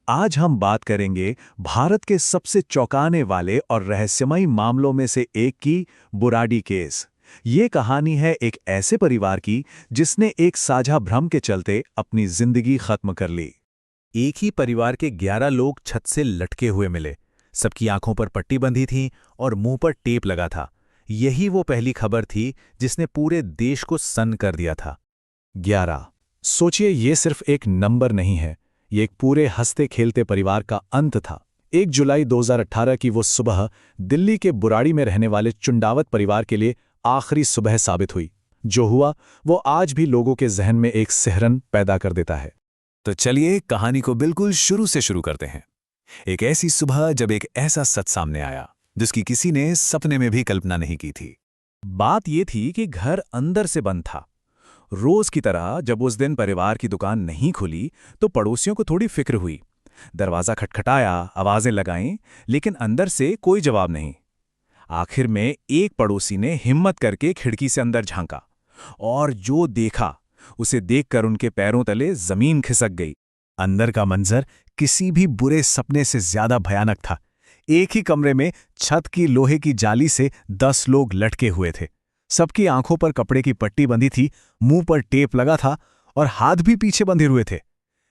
आज हम बात करेंगे भारत के सबसे चौंकाने वाले और रहस्यमयी मामलों में से एक की, बुराड़ी केस। ये कहानी है एक ऐसे परिवार की जिसने एक साझा भ्रम के चलते अपनी जिंदगी खत्म कर ली। एक ही परिवार के 11 लोग छत से लटके हुए मिले। सबकी आंखों पर पट्टी बंधी थी और मुंह पर टेप लगा था। यही वो पहली खबर थी जिसने पूरे देश को सन्न कर दिया था। 11। सोचिए, ये सिर्फ एक नंबर नहीं है, ये एक पूरे हंसते खेलते परिवार का अंत था। 1 जुलाई 2018 की वो सुबह दिल्ली के बुराड़ी में रहने वाले चुंडावत परिवार के लिए आखिरी सुबह साबित हुई। जो हुआ वो आज भी लोगों के जहन में एक सिहरन पैदा कर देता है। तो चलिए कहानी को बिल्कुल शुरू से शुरू करते हैं। एक ऐसी सुबह जब एक ऐसा सच सामने आया जिसकी किसी ने सपने में भी कल्पना नहीं की थी। बात ये थी कि घर अंदर से बंद था। रोज की तरह जब उस दिन परिवार की दुकान नहीं खुली तो पड़ोसियों को थोड़ी फिक्र हुई। दरवाजा खटखटाया, आवाजें लगाईं, लेकिन अंदर से कोई जवाब नहीं। आखिर में एक पड़ोसी ने हिम्मत करके खिड़की से अंदर झांका और जो देखा उसे देखकर उनके पैरों तले जमीन खिसक गई। अंदर का मंजर किसी भी बुरे सपने से ज्यादा भयानक था। एक ही कमरे में छत की लोहे की जाली से 10 लोग लटके हुए थे। सबकी आंखों पर कपड़े की पट्टी बंधी थी, मुंह पर टेप लगा था और हाथ भी पीछे बंधे हुए थे।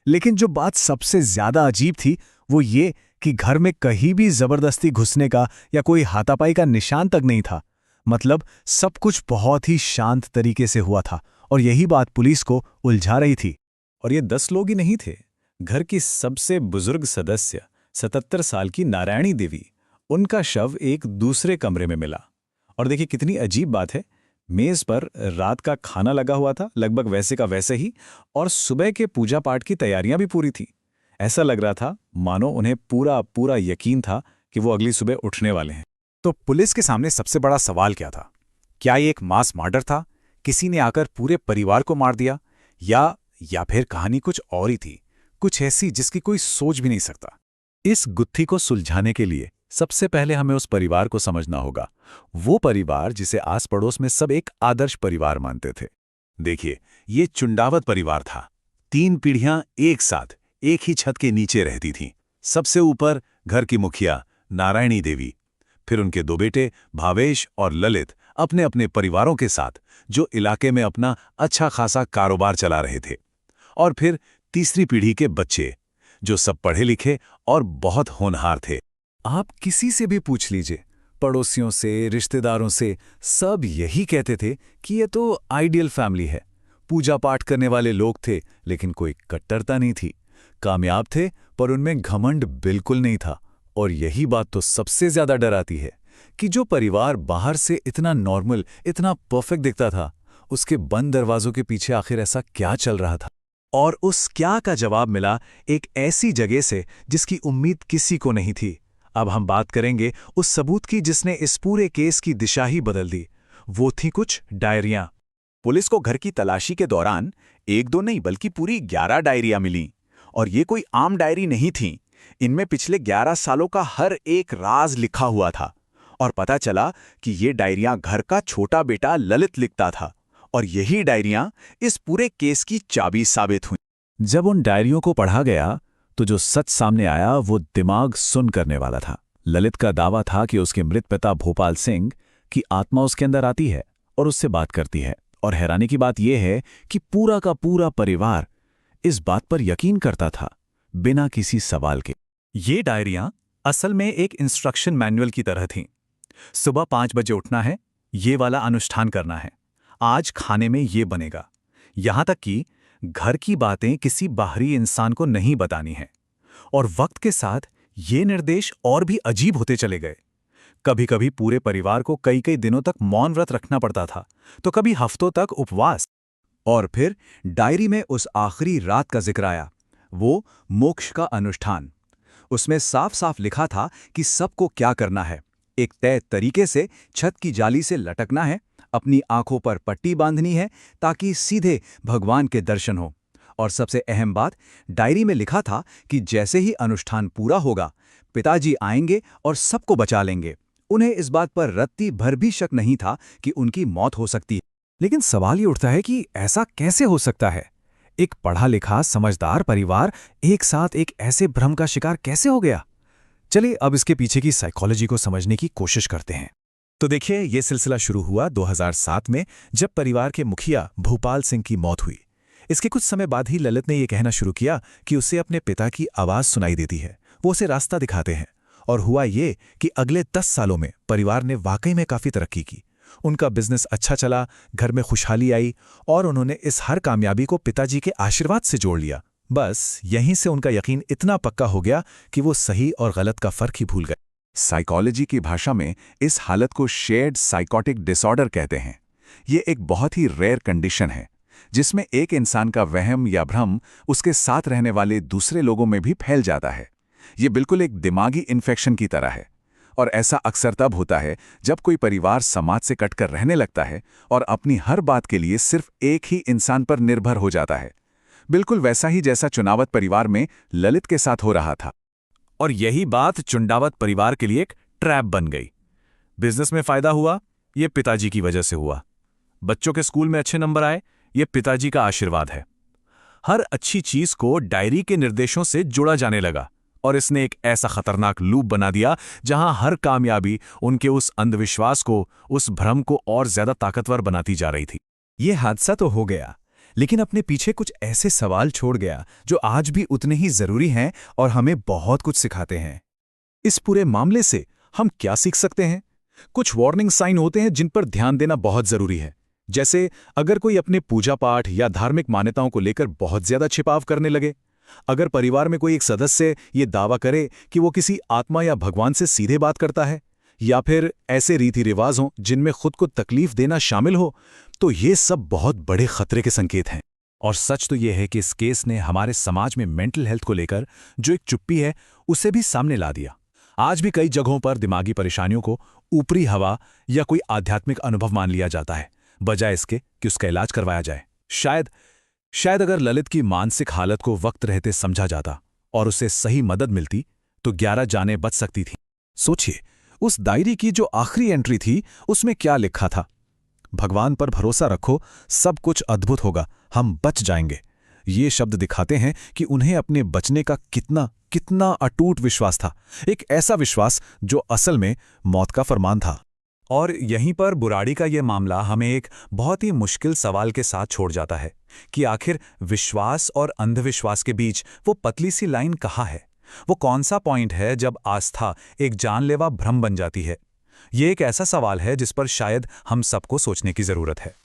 लेकिन जो बात सबसे ज्यादा अजीब थी वो ये कि घर में कहीं भी जबरदस्ती घुसने का या कोई हाथापाई का निशान तक नहीं था। मतलब सब कुछ बहुत ही शांत तरीके से हुआ था और यही बात पुलिस को उलझा रही थी। और ये 10 लोग ही नहीं थे। घर की सबसे बुजुर्ग सदस्य 77 साल की नारायणी देवी, उनका शव एक दूसरे कमरे में मिला। और देखिए कितनी अजीब बात है, मेज पर रात का खाना लगा हुआ था, लगभग वैसे का वैसे ही, और सुबह के पूजा पाठ की तैयारियां भी पूरी थी। ऐसा लग रहा था मानो उन्हें पूरा पूरा यकीन था कि वो अगली सुबह उठने वाले हैं। तो पुलिस के सामने सबसे बड़ा सवाल क्या था? क्या ये एक मास मर्डर था? किसी ने आकर पूरे परिवार को मार दिया? या फिर कहानी कुछ और ही थी, कुछ ऐसी जिसकी कोई सोच भी नहीं सकता। इस गुत्थी को सुलझाने के लिए सबसे पहले हमें उस परिवार को समझना होगा, वो परिवार जिसे आस पड़ोस में सब एक आदर्श परिवार मानते थे। देखिए, ये चुंडावत परिवार था। 3 पीढ़ियां एक साथ एक ही छत के नीचे रहती थीं। सबसे ऊपर घर की मुखिया नारायणी देवी, फिर उनके 2 बेटे भावेश और ललित अपने अपने परिवारों के साथ, जो इलाके में अपना अच्छा खासा कारोबार चला रहे थे, और फिर तीसरी पीढ़ी के बच्चे जो सब पढ़े लिखे और बहुत होनहार थे। आप किसी से भी पूछ लीजिए, पड़ोसियों से, रिश्तेदारों से, सब यही कहते थे कि ये तो आइडियल फैमिली है। पूजा पाठ करने वाले लोग थे लेकिन कोई कट्टरता नहीं थी। कामयाब थे पर उनमें घमंड बिल्कुल नहीं था। और यही बात तो सबसे ज्यादा डराती है कि जो परिवार बाहर से इतना नॉर्मल, इतना परफेक्ट दिखता था, उसके बंद दरवाजों के पीछे आखिर ऐसा क्या चल रहा था। और उस क्या का जवाब मिला एक ऐसी जगह से जिसकी उम्मीद किसी को नहीं थी। अब हम बात करेंगे उस सबूत की जिसने इस पूरे केस की दिशा ही बदल दी। वो थी कुछ डायरियां। पुलिस को घर की तलाशी के दौरान 1-2 नहीं बल्कि पूरी 11 डायरियां मिलीं। और ये कोई आम डायरी नहीं थीं। इनमें पिछले 11 सालों का हर एक राज लिखा हुआ था। और पता चला कि ये डायरियां घर का छोटा बेटा ललित लिखता था। और यही डायरियां इस पूरे केस की चाबी साबित हुई। जब उन डायरियों को पढ़ा गया तो जो सच सामने आया वो दिमाग सुन करने वाला था। ललित का दावा था कि उसके मृत पिता भोपाल सिंह की आत्मा उसके अंदर आती है और उससे बात करती है। और हैरानी की बात यह है कि पूरा का पूरा परिवार इस बात पर यकीन करता था, बिना किसी सवाल के। ये डायरियां असल में एक इंस्ट्रक्शन मैनुअल की तरह थीं। सुबह 5 बजे उठना है, ये वाला अनुष्ठान करना है, आज खाने में ये बनेगा। यहां तक कि घर की बातें किसी बाहरी इंसान को नहीं बतानी है। और वक्त के साथ ये निर्देश और भी अजीब होते चले गए। कभी कभी पूरे परिवार को कई कई दिनों तक मौन व्रत रखना पड़ता था, तो कभी हफ्तों तक उपवास। और फिर डायरी में उस आखिरी रात का जिक्र आया, वो मोक्ष का अनुष्ठान। उसमें साफ साफ लिखा था कि सबको क्या करना है। एक तय तरीके से छत की जाली से लटकना है, अपनी आंखों पर पट्टी बांधनी है ताकि सीधे भगवान के दर्शन हो। और सबसे अहम बात, डायरी में लिखा था कि जैसे ही अनुष्ठान पूरा होगा, पिताजी आएंगे और सबको बचा लेंगे। उन्हें इस बात पर रत्ती भर भी शक नहीं था कि उनकी मौत हो सकती है। लेकिन सवाल ये उठता है कि ऐसा कैसे हो सकता है? एक पढ़ा लिखा समझदार परिवार एक साथ एक ऐसे भ्रम का शिकार कैसे हो गया? चलिए अब इसके पीछे की साइकोलॉजी को समझने की कोशिश करते हैं। तो देखिए, ये सिलसिला शुरू हुआ 2007 में, जब परिवार के मुखिया भूपाल सिंह की मौत हुई। इसके कुछ समय बाद ही ललित ने यह कहना शुरू किया कि उसे अपने पिता की आवाज़ सुनाई देती है, वो उसे रास्ता दिखाते हैं। और हुआ ये कि अगले 10 सालों में परिवार ने वाकई में काफ़ी तरक्की की। उनका बिजनेस अच्छा चला, घर में खुशहाली आई, और उन्होंने इस हर कामयाबी को पिताजी के आशीर्वाद से जोड़ लिया। बस यहीं से उनका यकीन इतना पक्का हो गया कि वो सही और गलत का फर्क ही भूल गए। साइकोलॉजी की भाषा में इस हालत को शेयर्ड साइकोटिक डिसऑर्डर कहते हैं। ये एक बहुत ही रेयर कंडीशन है, जिसमें एक इंसान का वहम या भ्रम उसके साथ रहने वाले दूसरे लोगों में भी फैल जाता है। ये बिल्कुल एक दिमागी इन्फेक्शन की तरह है, और ऐसा अक्सर तब होता है जब कोई परिवार समाज से कटकर रहने लगता है और अपनी हर बात के लिए सिर्फ एक ही इंसान पर निर्भर हो जाता है। बिल्कुल वैसा ही जैसा चुनावत परिवार में ललित के साथ हो रहा था। और यही बात चुंडावत परिवार के लिए एक ट्रैप बन गई। बिजनेस में फायदा हुआ, ये पिताजी की वजह से हुआ। बच्चों के स्कूल में अच्छे नंबर आए, ये पिताजी का आशीर्वाद है। हर अच्छी चीज को डायरी के निर्देशों से जोड़ा जाने लगा, और इसने एक ऐसा खतरनाक लूप बना दिया जहां हर कामयाबी उनके उस अंधविश्वास को, उस भ्रम को और ज्यादा ताकतवर बनाती जा रही थी। ये हादसा तो हो गया, लेकिन अपने पीछे कुछ ऐसे सवाल छोड़ गया जो आज भी उतने ही जरूरी हैं और हमें बहुत कुछ सिखाते हैं। इस पूरे मामले से हम क्या सीख सकते हैं? कुछ वार्निंग साइन होते हैं जिन पर ध्यान देना बहुत जरूरी है। जैसे अगर कोई अपने पूजा पाठ या धार्मिक मान्यताओं को लेकर बहुत ज्यादा छिपाव करने लगे, अगर परिवार में कोई एक सदस्य ये दावा करे कि वो किसी आत्मा या भगवान से सीधे बात करता है, या फिर ऐसे रीति रिवाज हों जिनमें खुद को तकलीफ देना शामिल हो, तो ये सब बहुत बड़े खतरे के संकेत हैं। और सच तो ये है कि इस केस ने हमारे समाज में मेंटल हेल्थ को लेकर जो एक चुप्पी है, उसे भी सामने ला दिया। आज भी कई जगहों पर दिमागी परेशानियों को ऊपरी हवा या कोई आध्यात्मिक अनुभव मान लिया जाता है, बजाय इसके कि उसका इलाज करवाया जाए। शायद अगर ललित की मानसिक हालत को वक्त रहते समझा जाता और उसे सही मदद मिलती, तो 11 जानें बच सकती थीं। सोचिए, उस डायरी की जो आखिरी एंट्री थी, उसमें क्या लिखा था? भगवान पर भरोसा रखो, सब कुछ अद्भुत होगा, हम बच जाएंगे। ये शब्द दिखाते हैं कि उन्हें अपने बचने का कितना अटूट विश्वास था। एक ऐसा विश्वास जो असल में मौत का फरमान था। और यहीं पर बुराड़ी का ये मामला हमें एक बहुत ही मुश्किल सवाल के साथ छोड़ जाता है कि आखिर विश्वास और अंधविश्वास के बीच वो पतली सी लाइन कहाँ है? वो कौन सा पॉइंट है जब आस्था एक जानलेवा भ्रम बन जाती है? ये एक ऐसा सवाल है जिस पर शायद हम सबको सोचने की जरूरत है।